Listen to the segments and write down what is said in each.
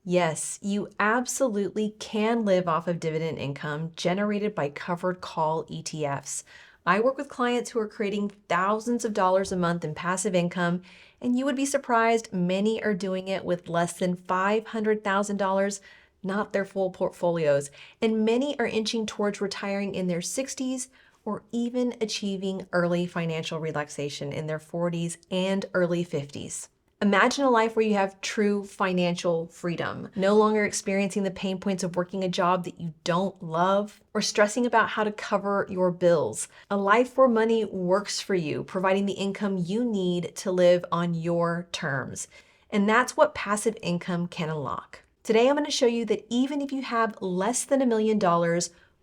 Yes, you absolutely can live off of dividend income generated by covered call ETFs. I work with clients who are creating thousands of dollars a month in passive income, and you would be surprised many are doing it with less than $500,000, not their full portfolios. And many are inching towards retiring in their 60s or even achieving early financial relaxation in their 40s and early 50s. Imagine a life where you have true financial freedom, no longer experiencing the pain points of working a job that you don't love or stressing about how to cover your bills. A life where money works for you, providing the income you need to live on your terms. And that's what passive income can unlock. Today, I'm going to show you that even if you have less than $1 million,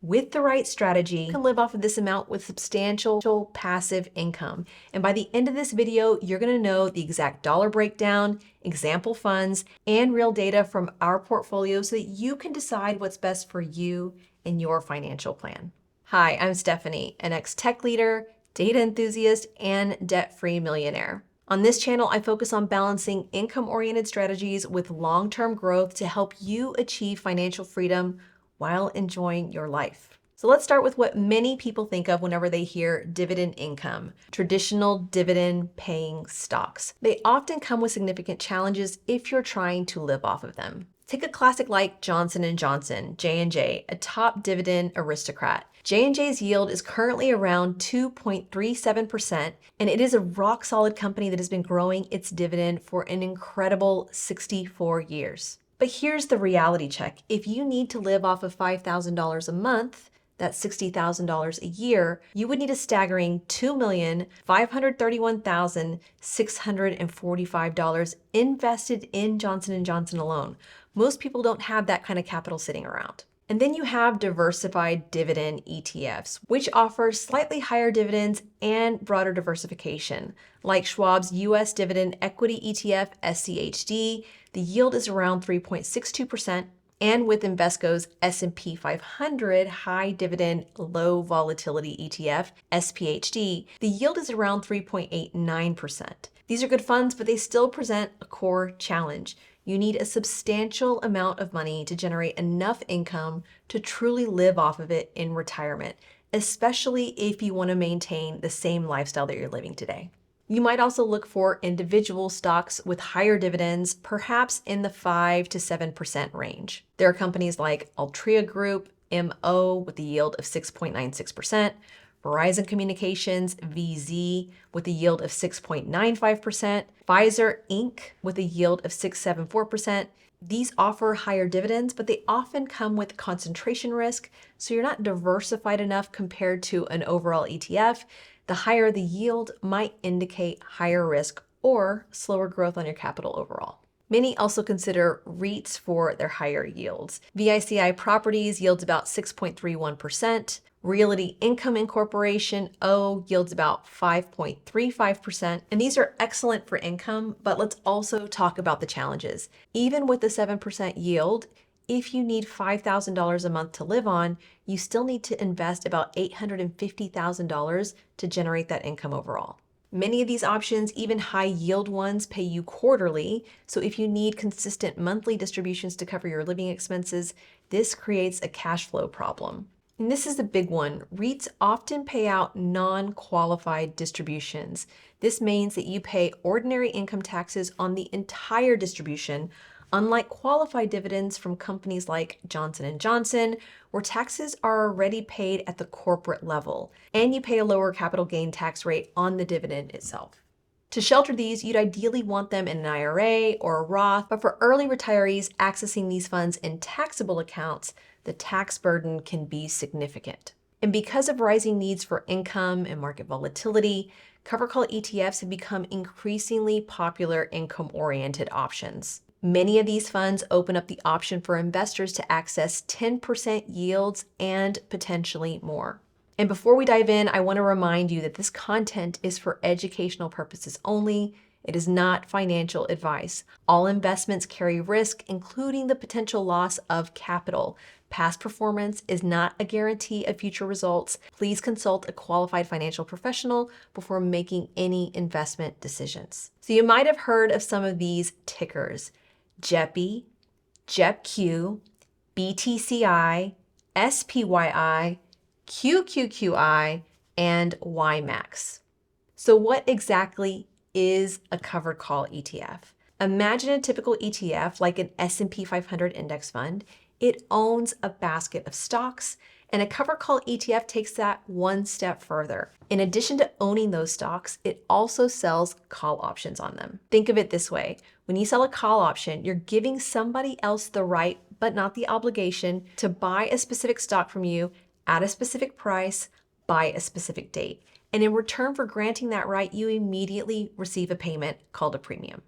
with the right strategy, you can live off of this amount with substantial passive income. And by the end of this video, you're gonna know the exact dollar breakdown, example funds, and real data from our portfolio so that you can decide what's best for you and your financial plan. Hi, I'm Stephanie, an ex-tech leader, data enthusiast, and debt-free millionaire. On this channel, I focus on balancing income-oriented strategies with long-term growth to help you achieve financial freedom while enjoying your life. So let's start with what many people think of whenever they hear dividend income, traditional dividend paying stocks. They often come with significant challenges if you're trying to live off of them. Take a classic like Johnson & Johnson, J&J, a top dividend aristocrat. J&J's yield is currently around 2.37%, and it is a rock solid company that has been growing its dividend for an incredible 64 years. But here's the reality check. If you need to live off of $5,000 a month, that's $60,000 a year, you would need a staggering $2,531,645 invested in Johnson & Johnson alone. Most people don't have that kind of capital sitting around. And then you have diversified dividend ETFs, which offer slightly higher dividends and broader diversification. Like Schwab's US Dividend Equity ETF, SCHD, the yield is around 3.62%, and with Invesco's S&P 500 High Dividend Low Volatility ETF, SPHD, the yield is around 3.89%. These are good funds, but they still present a core challenge. You need a substantial amount of money to generate enough income to truly live off of it in retirement, especially if you want to maintain the same lifestyle that you're living today. You might also look for individual stocks with higher dividends, perhaps in the 5 to 7% range. There are companies like Altria Group, MO, with a yield of 6.96%, Verizon Communications, VZ, with a yield of 6.95%, Pfizer Inc., with a yield of 6.74%. These offer higher dividends, but they often come with concentration risk, so you're not diversified enough compared to an overall ETF. The higher the yield might indicate higher risk or slower growth on your capital overall. Many also consider REITs for their higher yields. VICI Properties yields about 6.31%. Realty Income Incorporation, O, yields about 5.35%. And these are excellent for income, but let's also talk about the challenges. Even with the 7% yield, if you need $5,000 a month to live on, you still need to invest about $850,000 to generate that income overall. Many of these options, even high yield ones, pay you quarterly. So if you need consistent monthly distributions to cover your living expenses, this creates a cash flow problem. And this is the big one. REITs often pay out non-qualified distributions. This means that you pay ordinary income taxes on the entire distribution, unlike qualified dividends from companies like Johnson & Johnson, where taxes are already paid at the corporate level, and you pay a lower capital gain tax rate on the dividend itself. To shelter these, you'd ideally want them in an IRA or a Roth, but for early retirees accessing these funds in taxable accounts, the tax burden can be significant. And because of rising needs for income and market volatility, covered call ETFs have become increasingly popular income-oriented options. Many of these funds open up the option for investors to access 10% yields and potentially more. And before we dive in, I want to remind you that this content is for educational purposes only. It is not financial advice. All investments carry risk, including the potential loss of capital. Past performance is not a guarantee of future results. Please consult a qualified financial professional before making any investment decisions. So you might have heard of some of these tickers: JEPI, JEPQ, BTCI, SPYI, QQQI, and YMAX. So what exactly is a covered call ETF? Imagine a typical ETF like an S&P 500 index fund. It owns a basket of stocks, and a covered call ETF takes that one step further. In addition to owning those stocks, it also sells call options on them. Think of it this way. When you sell a call option, you're giving somebody else the right, but not the obligation, to buy a specific stock from you at a specific price by a specific date. And in return for granting that right, you immediately receive a payment called a premium.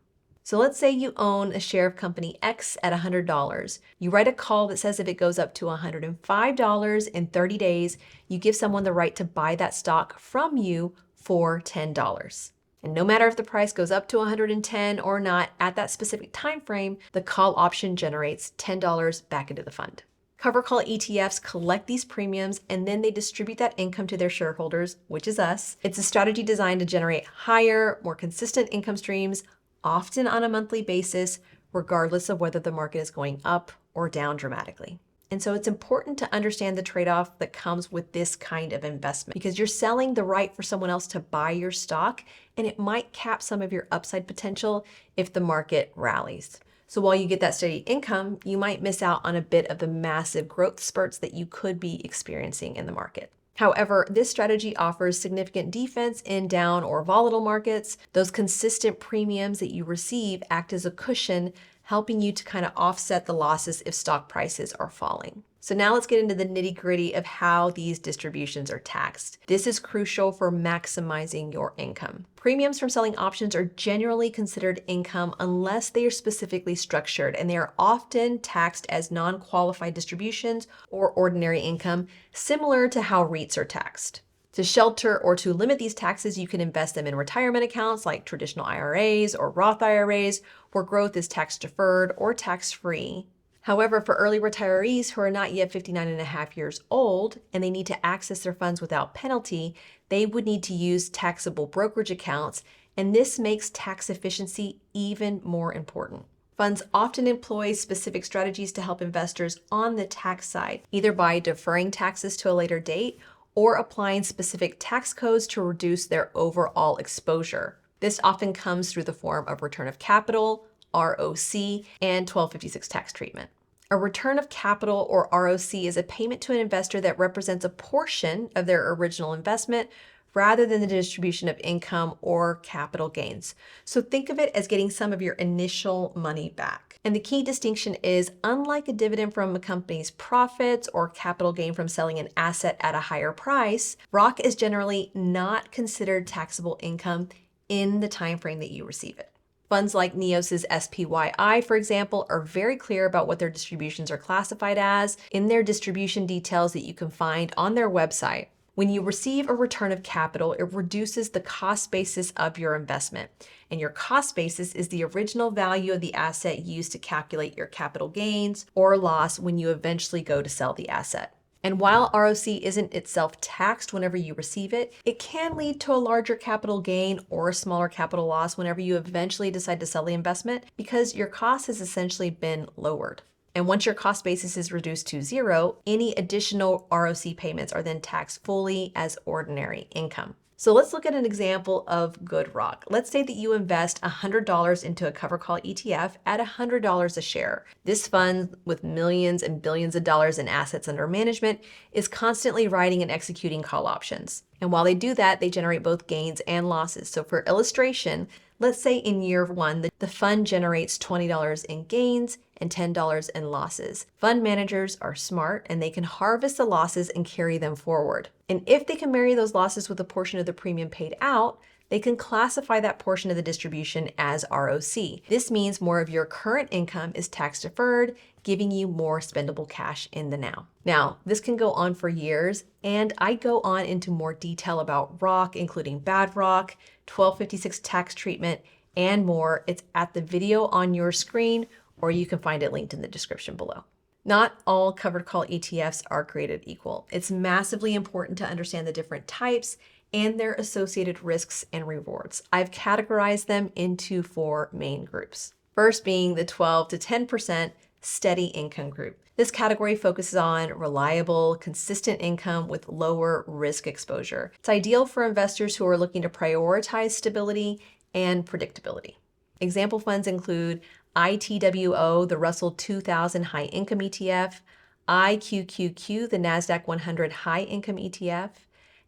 So let's say you own a share of company X at $100. You write a call that says if it goes up to $105 in 30 days, you give someone the right to buy that stock from you for $10. And no matter if the price goes up to 110 or not at that specific time frame, the call option generates $10 back into the fund. Covered call ETFs collect these premiums and then they distribute that income to their shareholders, which is us. It's a strategy designed to generate higher, more consistent income streams, often on a monthly basis, regardless of whether the market is going up or down dramatically. And so it's important to understand the trade-off that comes with this kind of investment because you're selling the right for someone else to buy your stock, and it might cap some of your upside potential if the market rallies. So while you get that steady income, you might miss out on a bit of the massive growth spurts that you could be experiencing in the market. However, this strategy offers significant defense in down or volatile markets. Those consistent premiums that you receive act as a cushion, helping you to kind of offset the losses if stock prices are falling. So now let's get into the nitty-gritty of how these distributions are taxed. This is crucial for maximizing your income. Premiums from selling options are generally considered income unless they are specifically structured, and they are often taxed as non-qualified distributions or ordinary income, similar to how REITs are taxed. To shelter or to limit these taxes, you can invest them in retirement accounts like traditional IRAs or Roth IRAs, where growth is tax deferred or tax-free. However, for early retirees who are not yet 59 and a half years old and they need to access their funds without penalty, they would need to use taxable brokerage accounts, and this makes tax efficiency even more important. Funds often employ specific strategies to help investors on the tax side, either by deferring taxes to a later date or applying specific tax codes to reduce their overall exposure. This often comes through the form of return of capital, ROC, and 1256 tax treatment. A return of capital or ROC is a payment to an investor that represents a portion of their original investment rather than the distribution of income or capital gains. So think of it as getting some of your initial money back. And the key distinction is, unlike a dividend from a company's profits or capital gain from selling an asset at a higher price, ROC is generally not considered taxable income in the time frame that you receive it. Funds like NEOS's SPYI, for example, are very clear about what their distributions are classified as in their distribution details that you can find on their website. When you receive a return of capital, it reduces the cost basis of your investment. And your cost basis is the original value of the asset used to calculate your capital gains or loss when you eventually go to sell the asset. And while ROC isn't itself taxed whenever you receive it, it can lead to a larger capital gain or a smaller capital loss whenever you eventually decide to sell the investment because your cost has essentially been lowered. And once your cost basis is reduced to zero, any additional ROC payments are then taxed fully as ordinary income. So let's look at an example of good ROC. Let's say that you invest $100 into a covered call ETF at $100 a share. This fund, with millions and billions of dollars in assets under management, is constantly writing and executing call options. And while they do that, they generate both gains and losses. So for illustration, let's say in year one, the fund generates $20 in gains and $10 in losses. Fund managers are smart and they can harvest the losses and carry them forward. And if they can marry those losses with a portion of the premium paid out, they can classify that portion of the distribution as ROC. This means more of your current income is tax deferred, giving you more spendable cash in the now. Now, this can go on for years, and I go on into more detail about ROC, including bad ROC, 1256 tax treatment, and more. It's at the video on your screen, or you can find it linked in the description below. Not all covered call ETFs are created equal. It's massively important to understand the different types and their associated risks and rewards. I've categorized them into 4 main groups. First being the 12 to 10% steady income group. This category focuses on reliable, consistent income with lower risk exposure. It's ideal for investors who are looking to prioritize stability and predictability. Example funds include ITWO, the Russell 2000 High Income ETF, IQQQ, the NASDAQ 100 High Income ETF,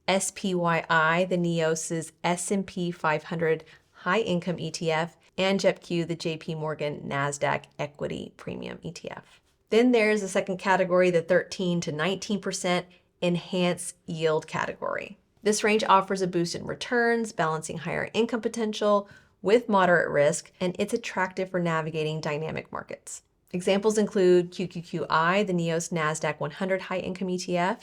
SPYI, the NEOS's S&P 500 High Income ETF, and JEPQ, the JP Morgan NASDAQ Equity Premium ETF. Then there's the second category, the 13 to 19% Enhanced Yield category. This range offers a boost in returns, balancing higher income potential with moderate risk, and it's attractive for navigating dynamic markets. Examples include QQQI, the NEOS NASDAQ 100 High Income ETF,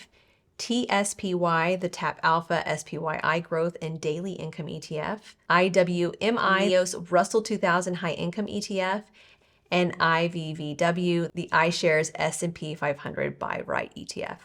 TSPY, the TAP Alpha SPYI Growth and Daily Income ETF, IWMI, NEOS Russell 2000 High Income ETF, and IVVW, the iShares S&P 500 Buy Right ETF.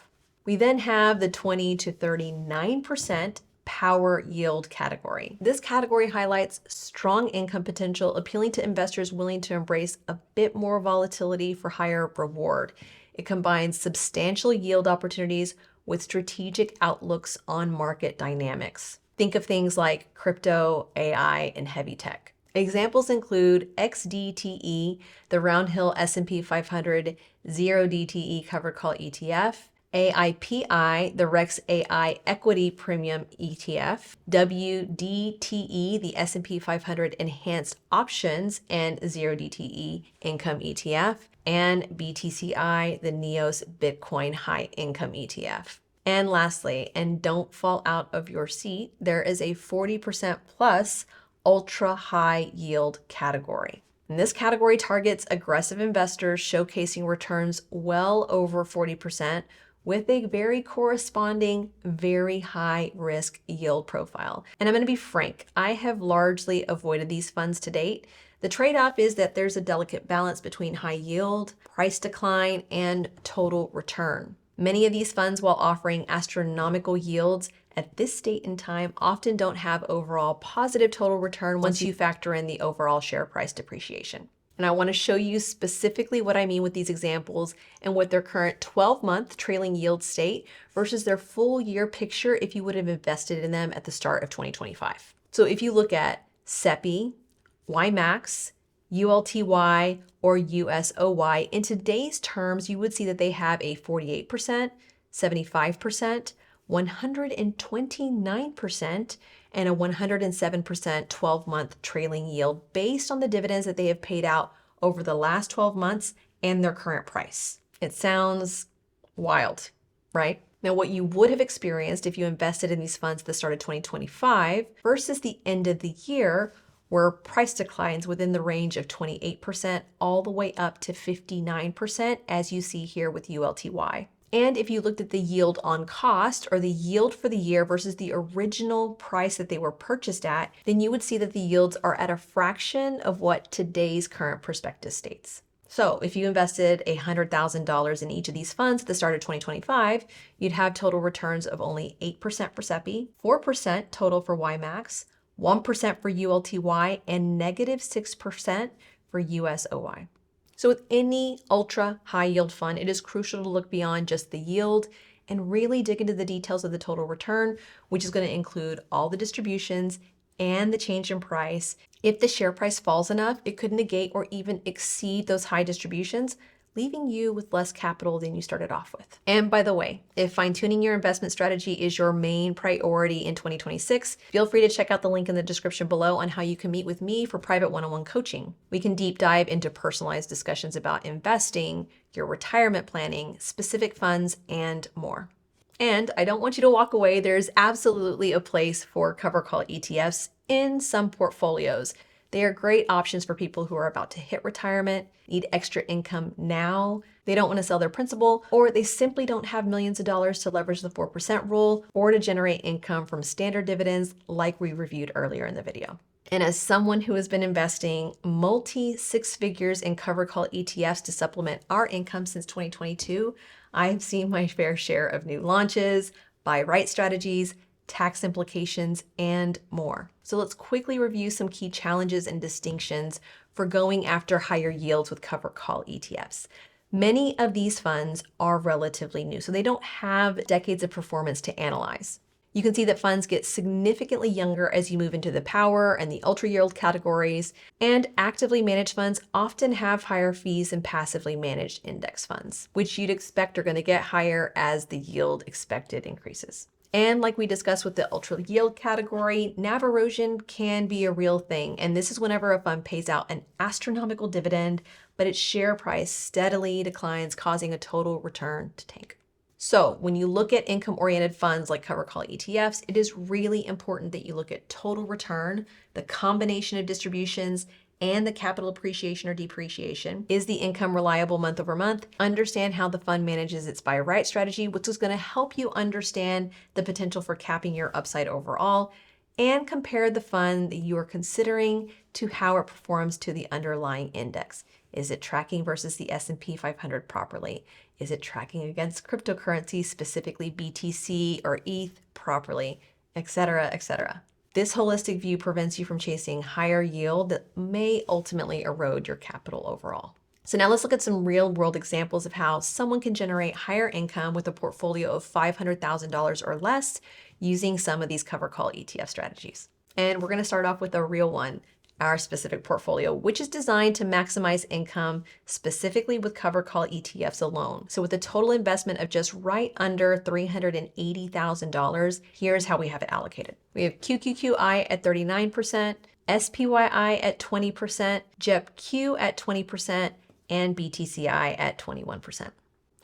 We then have the 20 to 39% Power Yield category. This category highlights strong income potential, appealing to investors willing to embrace a bit more volatility for higher reward. It combines substantial yield opportunities with strategic outlooks on market dynamics. Think of things like crypto, AI, and heavy tech. Examples include XTDE, the Roundhill S&P 500 0DTE Covered Call ETF, AIPI, the Rex AI Equity Premium ETF, WDTE, the S&P 500 Enhanced Options and 0DTE Income ETF, and BTCI, the NEOS Bitcoin High Income ETF. And lastly, and don't fall out of your seat, there is a 40% plus ultra high yield category. And this category targets aggressive investors showcasing returns well over 40% with a very corresponding, very high risk yield profile. And I'm going to be frank, I have largely avoided these funds to date. The trade-off is that there's a delicate balance between high yield, price decline, and total return. Many of these funds, while offering astronomical yields at this date in time, often don't have overall positive total return once you factor in the overall share price depreciation. And I want to show you specifically what I mean with these examples and what their current 12-month trailing yield state versus their full year picture if you would have invested in them at the start of 2025. So if you look at SPYI, YMAX, ULTY, or USOY, in today's terms, you would see that they have a 48%, 75%, 129%, and a 107% 12-month trailing yield based on the dividends that they have paid out over the last 12 months and their current price. It sounds wild, right? Now, what you would have experienced if you invested in these funds at the start of 2025 versus the end of the year were price declines within the range of 28% all the way up to 59%, as you see here with ULTY. And if you looked at the yield on cost, or the yield for the year versus the original price that they were purchased at, then you would see that the yields are at a fraction of what today's current prospectus states. So if you invested $100,000 in each of these funds at the start of 2025, you'd have total returns of only 8% for SPYI, 4% total for YMAX, 1% for ULTY, and negative 6% for USOY. So with any ultra high yield fund, it is crucial to look beyond just the yield and really dig into the details of the total return, which is going to include all the distributions and the change in price. If the share price falls enough, it could negate or even exceed those high distributions, leaving you with less capital than you started off with. And by the way, if fine-tuning your investment strategy is your main priority in 2026, feel free to check out the link in the description below on how you can meet with me for private one-on-one coaching. We can deep dive into personalized discussions about investing, your retirement planning, specific funds, and more. And I don't want you to walk away. There's absolutely a place for covered call ETFs in some portfolios. They are great options for people who are about to hit retirement, need extra income now, they don't want to sell their principal, or they simply don't have millions of dollars to leverage the 4% rule or to generate income from standard dividends like we reviewed earlier in the video. And as someone who has been investing multi-six figures in covered call ETFs to supplement our income since 2022, I've seen my fair share of new launches, buy right strategies, tax implications, and more. So let's quickly review some key challenges and distinctions for going after higher yields with covered call ETFs. Many of these funds are relatively new, so they don't have decades of performance to analyze. You can see that funds get significantly younger as you move into the power and the ultra yield categories, and actively managed funds often have higher fees than passively managed index funds, which you'd expect are going to get higher as the yield expected increases. And like we discussed with the ultra yield category, NAV erosion can be a real thing. And this is whenever a fund pays out an astronomical dividend, but its share price steadily declines, causing a total return to tank. So when you look at income-oriented funds like covered call ETFs, it is really important that you look at total return, the combination of distributions, and the capital appreciation or depreciation. Is the income reliable month over month? Understand how the fund manages its buy right strategy, which is going to help you understand the potential for capping your upside overall, and compare the fund that you are considering to how it performs to the underlying index. Is it tracking versus the S&P 500 properly? Is it tracking against cryptocurrencies, specifically BTC or ETH properly, etc., etc.? This holistic view prevents you from chasing higher yield that may ultimately erode your capital overall. So now let's look at some real world examples of how someone can generate higher income with a portfolio of $500,000 or less using some of these covered call ETF strategies. And we're going to start off with a real one, our specific portfolio, which is designed to maximize income specifically with covered call ETFs alone. So with a total investment of just right under $380,000, here's how we have it allocated. We have QQQI at 39%, SPYI at 20%, JEPQ at 20%, and BTCI at 21%.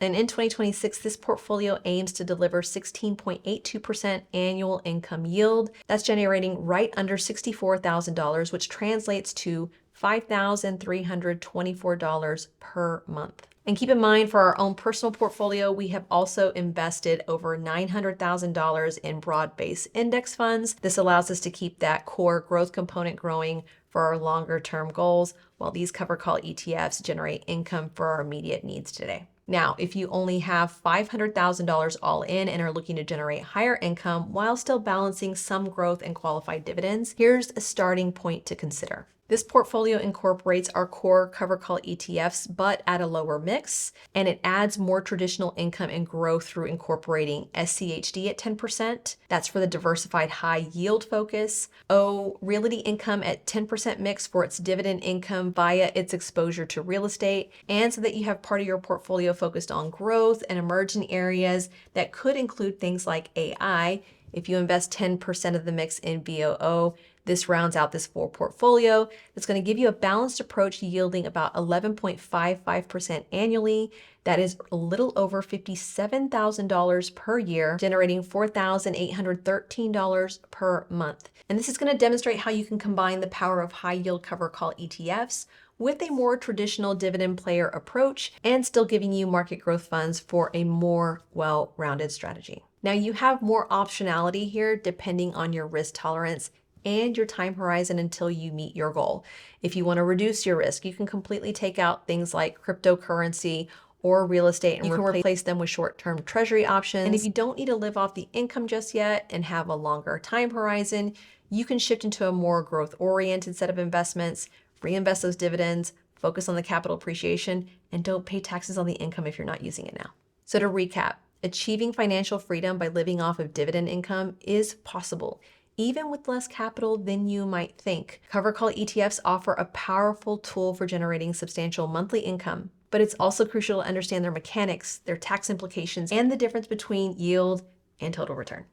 And in 2026, this portfolio aims to deliver 16.82% annual income yield. That's generating right under $64,000, which translates to $5,324 per month. And keep in mind, for our own personal portfolio, we have also invested over $900,000 in broad-based index funds. This allows us to keep that core growth component growing for our longer-term goals, while these covered call ETFs generate income for our immediate needs today. Now, if you only have $500,000 all in and are looking to generate higher income while still balancing some growth and qualified dividends, here's a starting point to consider. This portfolio incorporates our core covered call ETFs, but at a lower mix, and it adds more traditional income and growth through incorporating SCHD at 10%. That's for the diversified high yield focus. Realty income at 10% mix for its dividend income via its exposure to real estate, and so that you have part of your portfolio focused on growth and emerging areas that could include things like AI. If you invest 10% of the mix in VOO, this rounds out this full portfolio. That's going to give you a balanced approach yielding about 11.55% annually. That is a little over $57,000 per year, generating $4,813 per month. And this is going to demonstrate how you can combine the power of high yield covered call ETFs with a more traditional dividend player approach and still giving you market growth funds for a more well-rounded strategy. Now you have more optionality here depending on your risk tolerance and your time horizon until you meet your goal. If you want to reduce your risk, you can completely take out things like cryptocurrency or real estate and you can replace them with short-term treasury options. And if you don't need to live off the income just yet and have a longer time horizon, you can shift into a more growth-oriented set of investments, reinvest those dividends, focus on the capital appreciation, and don't pay taxes on the income if you're not using it now. So to recap, achieving financial freedom by living off of dividend income is possible, even with less capital than you might think. Covered call ETFs offer a powerful tool for generating substantial monthly income, but it's also crucial to understand their mechanics, their tax implications, and the difference between yield and total return.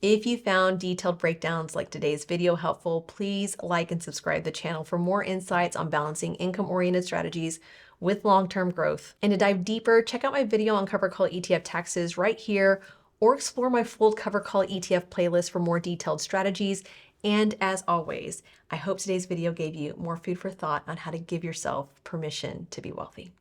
If you found detailed breakdowns like today's video helpful, please like and subscribe to the channel for more insights on balancing income-oriented strategies with long-term growth. And to dive deeper, check out my video on covered call ETF taxes right here, or explore my full covered call ETF playlist for more detailed strategies. And as always, I hope today's video gave you more food for thought on how to give yourself permission to be wealthy.